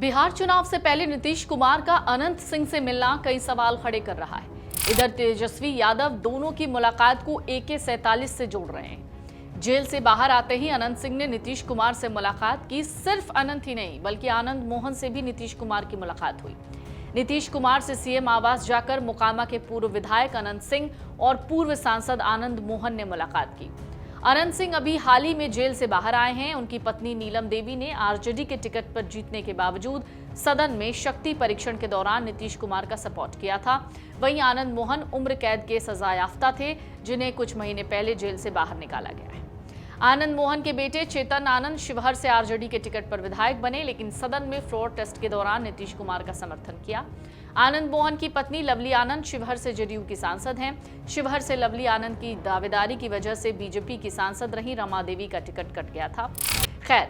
बिहार चुनाव से पहले नीतीश कुमार का अनंत सिंह से मिलना कई सवाल खड़े कर रहा है। इधर तेजस्वी यादव दोनों की मुलाकात को AK-47 से जोड़ रहे हैं। जेल से बाहर आते ही अनंत सिंह ने नीतीश कुमार से मुलाकात की। सिर्फ अनंत ही नहीं बल्कि आनंद मोहन से भी नीतीश कुमार की मुलाकात हुई। नीतीश कुमार से सीएम आवास जाकर मोकामा के पूर्व विधायक अनंत सिंह और पूर्व सांसद आनंद मोहन ने मुलाकात की। अनंत सिंह अभी हाल ही में जेल से बाहर आए हैं। उनकी पत्नी नीलम देवी ने आरजेडी के टिकट पर जीतने के बावजूद सदन में शक्ति परीक्षण के दौरान नीतीश कुमार का सपोर्ट किया था। वहीं आनंद मोहन उम्र कैद के सजायाफ्ता थे, जिन्हें कुछ महीने पहले जेल से बाहर निकाला गया है। आनंद मोहन के बेटे चेतन आनंद शिवहर से आरजेडी के टिकट पर विधायक बने, लेकिन सदन में फ्लोर टेस्ट के दौरान नीतीश कुमार का समर्थन किया। आनंद मोहन की पत्नी लवली आनंद शिवहर से जेडीयू की सांसद हैं। शिवहर से लवली आनंद की दावेदारी की वजह से बीजेपी की सांसद रही रमा देवी का टिकट कट गया था। खैर,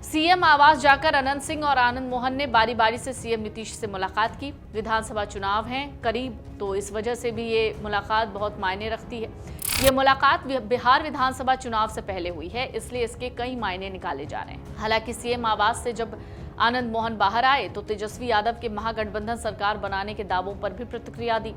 सीएम आवास जाकर अनंत सिंह और आनंद मोहन ने बारी बारी से सीएम नीतीश से मुलाकात की। विधानसभा चुनाव हैं करीब, तो इस वजह से भी ये मुलाकात बहुत मायने रखती है। ये मुलाकात बिहार विधानसभा चुनाव से पहले हुई है, इसलिए इसके कई मायने निकाले जा रहे हैं। हालांकि सीएम आवास से जब आनंद मोहन बाहर आए तो तेजस्वी यादव के महागठबंधन सरकार बनाने के दावों पर भी प्रतिक्रिया दी।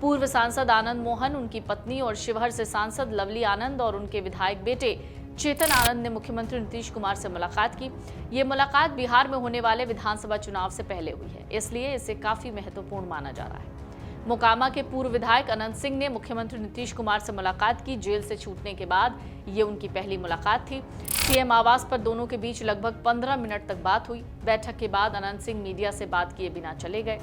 पूर्व सांसद आनंद मोहन, उनकी पत्नी और शिवहर से सांसद लवली आनंद और उनके विधायक बेटे चेतन आनंद ने मुख्यमंत्री नीतीश कुमार से मुलाकात की। ये मुलाकात बिहार में होने वाले विधानसभा चुनाव से पहले हुई है, इसलिए इसे काफी महत्वपूर्ण माना जा रहा है। मोकामा के पूर्व विधायक अनंत सिंह ने मुख्यमंत्री नीतीश कुमार से मुलाकात की। जेल से छूटने के बाद ये उनकी पहली मुलाकात थी। सीएम आवास पर दोनों के बीच लगभग 15 मिनट तक बात हुई। बैठक के बाद अनंत सिंह मीडिया से बात किए बिना चले गए।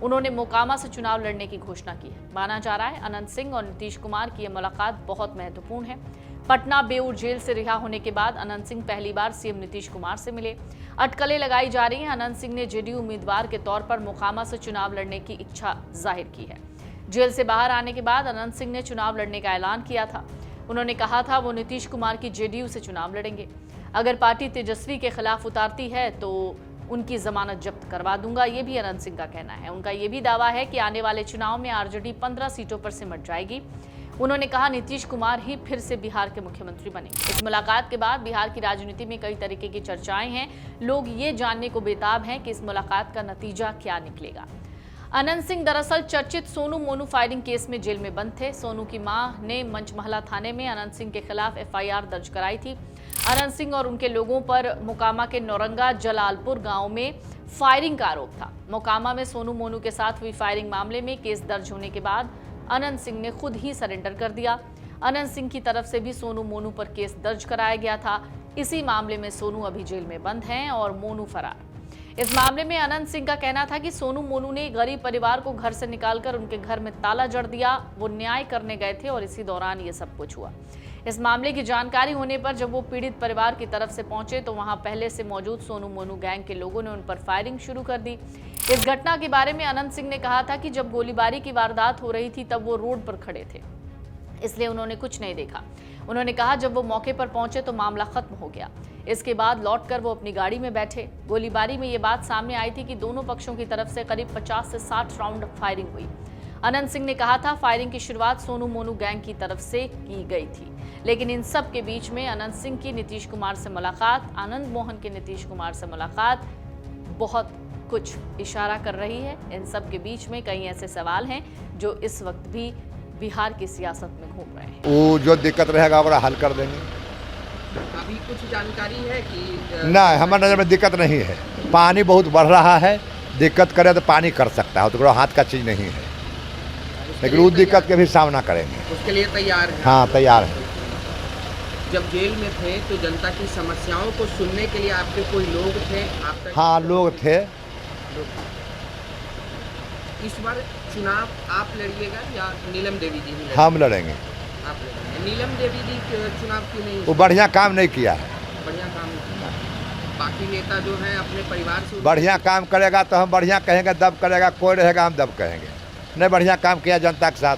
उन्होंने मोकामा से चुनाव लड़ने की घोषणा की है। माना जा रहा है अनंत सिंह और नीतीश कुमार की यह मुलाकात बहुत महत्वपूर्ण है। पटना बेऊर जेल से रिहा होने के बाद अनंत सिंह पहली बार सीएम नीतीश कुमार से मिले। अटकलें लगाई जा रही हैं। अनंत सिंह ने जेडीयू उम्मीदवार के तौर पर मोकामा से चुनाव लड़ने की इच्छा जाहिर की है। जेल से बाहर आने के बाद अनंत सिंह ने चुनाव लड़ने का ऐलान किया था। उन्होंने कहा था वो नीतीश कुमार की जेडीयू से चुनाव लड़ेंगे। अगर पार्टी तेजस्वी के खिलाफ उतारती है तो उनकी जमानत जब्त करवा दूंगा, ये भी अनंत सिंह का कहना है। उनका ये भी दावा है कि आने वाले चुनाव में आरजेडी 15 सीटों पर सिमट जाएगी। उन्होंने कहा नीतीश कुमार ही फिर से बिहार के मुख्यमंत्री बनेंगे। इस मुलाकात के बाद बिहार की राजनीति में कई तरीके की चर्चाएं हैं। लोग ये जानने को बेताब हैं कि इस मुलाकात का नतीजा क्या निकलेगा। अनंत सिंह दरअसल चर्चित सोनू मोनू फायरिंग केस में जेल में बंद थे। सोनू की मां ने मंचमहला थाने में अनंत सिंह के खिलाफ FIR दर्ज कराई थी। अनंत सिंह और उनके लोगों पर मोकामा के नौरंगा जलालपुर गांव में फायरिंग का आरोप था। मोकामा में सोनू मोनू के साथ हुई फायरिंग मामले में केस दर्ज होने के बाद अनंत सिंह ने खुद ही सरेंडर कर दिया। अनंत सिंह की तरफ से भी सोनू मोनू पर केस दर्ज कराया गया था। इसी मामले में सोनू अभी जेल में बंद हैं और मोनू फरार। इस मामले में अनंत सिंह का कहना था कि सोनू मोनू ने गरीब परिवार को घर से निकालकर उनके घर में ताला जड़ दिया। वो न्याय करने गए थे और इसी दौरान ये सब कुछ हुआ। इस मामले की जानकारी होने पर जब वो पीड़ित परिवार की तरफ से पहुंचे तो वहां पहले से मौजूद सोनू मोनू गैंग के लोगों ने उन पर फायरिंग शुरू कर दी। इस घटना के बारे में अनंत सिंह ने कहा था कि जब गोलीबारी की वारदात हो रही थी तब वो रोड पर खड़े थे, इसलिए उन्होंने कुछ नहीं देखा। उन्होंने कहा जब वो मौके पर पहुंचे तो मामला खत्म हो गया। इसके बाद लौटकर वो अपनी गाड़ी में बैठे। गोलीबारी में ये बात सामने आई थी कि दोनों पक्षों की तरफ से करीब 50 से 60 राउंड फायरिंग हुई। अनंत सिंह ने कहा था फायरिंग की शुरुआत सोनू मोनू गैंग की तरफ से की गई थी, लेकिन इन सब के बीच में अनंत सिंह की नीतीश कुमार से मुलाकात, आनंद मोहन की नीतीश कुमार से मुलाकात बहुत कुछ इशारा कर रही है। इन सब के बीच में कई ऐसे सवाल हैं जो इस वक्त भी बिहार की सियासत में घूम रहे हैं। वो जो दिक्कत रहेगा बड़ा हल कर देंगे। अभी कुछ जानकारी है कि ना, हमारे नज़र में दिक्कत नहीं है। पानी बहुत बढ़ रहा है, दिक्कत करे तो पानी कर सकता है, तो हाथ का चीज़ नहीं है, लेकिन उस दिक्कत के भी सामना करेंगे। उसके लिए तैयार है? हाँ, तैयार है। जब जेल में थे तो जनता की समस्याओं को सुनने के लिए आपके कोई लोग थे? आप तक हाँ, लोग थे। इस बार चुनाव आप लड़िएगा या नीलम देवी जी ही? हम लड़ेंगे। आप लड़ेंगे। नीलम देवी जी चुनाव क्यों नहीं? वो बढ़िया काम नहीं किया है। बढ़िया काम नहीं किया। बाकी नेता जो हैं अपने परिवार से बढ़िया काम करेगा तो हम बढ़िया कहेंगे, दब करेगा कोई रहेगा हम दब कहेंगे। नहीं, बढ़िया काम किया जनता के साथ।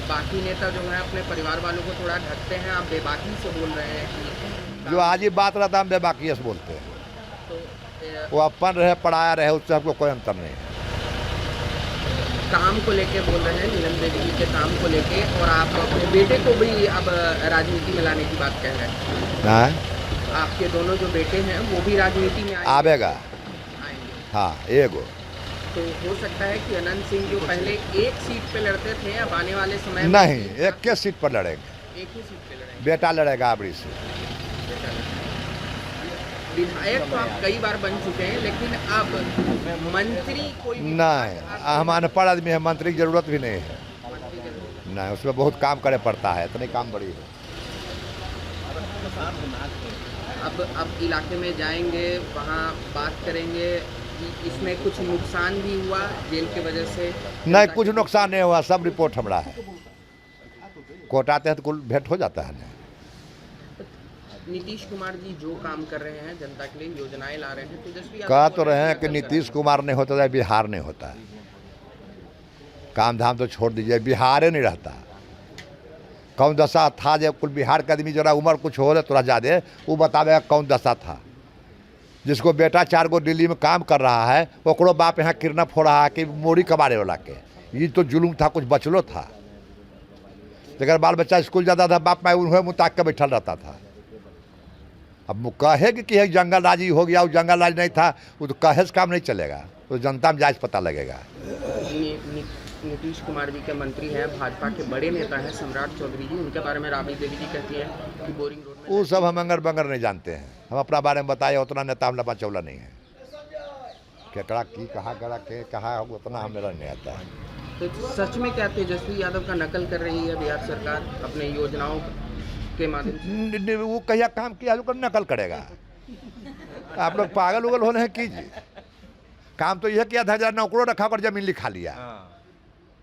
बाकी नेता जो हैं अपने परिवार वालों को थोड़ा ढकते हैं, आप बेबाकी से बोल रहे हैं कि जो आज ही बात रहता हम बेबाकी से बोलते हैं। तो वो अपन रहे पढ़ाया रहे, उससे हमको कोई अंतर नहीं है। काम को लेके बोल रहे हैं, नीलम देवी जी के काम को लेके, और आप अपने बेटे को भी अब राजनीति में लाने की बात कह रहे हैं। हाँ, आपके दोनों जो बेटे हैं वो भी राजनीति में आवेगा। आएंगे। हाँ एगो। तो हो सकता है कि अनंत सिंह जो पहले एक सीट पे लड़ते थे अब आने वाले समय में नहीं, एक के सीट पर लड़ेंगे, एक ही सीट पे लड़ेंगे। बेटा लड़ेगा आबड़ी से। विधायक तो आप कई बार बन चुके हैं, लेकिन अब मंत्री कोई भी नहीं, हम अनपढ़ आदमी है, मंत्री की जरूरत भी नहीं है। नहीं, उसमें बहुत काम करे पड़ता है, इतनी काम बड़ी है। अब इलाके में जाएंगे, वहाँ बात करेंगे कि इसमें कुछ नुकसान भी हुआ जेल की वजह से? नहीं, कुछ नुकसान नहीं हुआ, सब रिपोर्ट हमारा है। कोर्ट आते हैं तो कुल भेंट हो जाता है। नीतीश कुमार जी जो काम कर रहे हैं जनता के लिए, योजनाएं ला रहे हैं, तेजस्वी कह तो रहे हैं कि नीतीश कुमार नहीं होता है बिहार नहीं होता है। काम धाम तो छोड़ दीजिए, बिहार ही नहीं रहता। कौन दशा था जब कुल बिहार का आदमी जरा उम्र कुछ हो रहा थोड़ा ज़्यादा, वो बतावेगा कौन दशा था। जिसको बेटा 4 गो दिल्ली में काम कर रहा है, ओकरो बाप यहाँ किडनैप हो रहा है कि मोड़ी कबाड़े वाला के। ये तो जुलूम था, कुछ बचलो था। अगर बाल बच्चा स्कूल जाता था, बाप माँ उन्हें मुताक के बैठल रहता था। अब कहे कि एक जंगल राज ही हो गया, वो जंगल राज नहीं था, वो तो कहे से काम नहीं चलेगा, तो जनता में जायज पता लगेगा। नीतीश कुमार जी के मंत्री हैं, भाजपा के बड़े नेता हैं सम्राट चौधरी जी, उनके बारे में राबड़ी देवी जी कहती हैं कि बोरिंग रोड में वो सब हम अंगर बंगर नहीं जानते हैं। हम अपना बारे में बताए उतना नेता हम लपा चौला नहीं है। केकड़ा की कहाँ करा के कहा उतना हमें नहीं आता है। तो सच में क्या तेजस्वी यादव का नकल कर रही है बिहार सरकार अपने योजनाओं के माध्यम से? वो कहिया काम किया जो नकल करेगा। आप लोग पागल उगल होने हैं कीजिए। काम तो यह किया था, जरा नौकरों रखा कर जमीन लिखा लिया।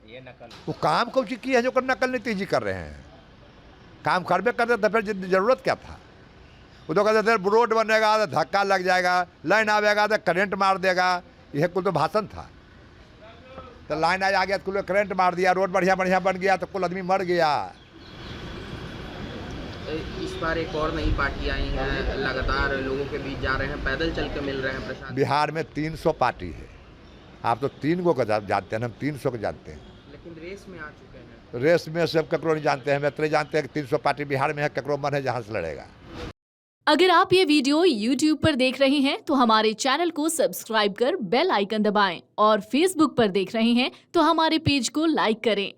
ये नकल वो काम कौन सी किया जो कर नकल नीतीश जी कर रहे हैं। काम करबे करते तो फिर जरूरत क्या था। वो तो कहते थे रोड बनेगा तो धक्का लग जाएगा, लाइन आवेगा तो करंट मार देगा, यह कुल तो भाषण था। तो लाइन आ गया तो कुल करंट मार दिया, रोड बढ़िया बढ़िया बन गया तो कुल आदमी मर गया। इस बार एक और नई पार्टी आई है, लगातार लोगों के बीच जा रहे हैं, पैदल चल के मिल रहे हैं प्रशांत। बिहार में 300 पार्टी है। आप तो 3 गो का जानते हैं, हम 300 को जानते हैं। लेकिन रेस में आ चुके हैं। रेस में सब ककरो नहीं जानते हैं, हम इतने जानते हैं कि 300 पार्टी बिहार में है, ककरो मन है जहाँ से लड़ेगा। अगर आप ये वीडियो YouTube पर देख रहे हैं तो हमारे चैनल को सब्सक्राइब कर बेल आइकन दबाएं और Facebook पर देख रहे हैं तो हमारे पेज को लाइक करें।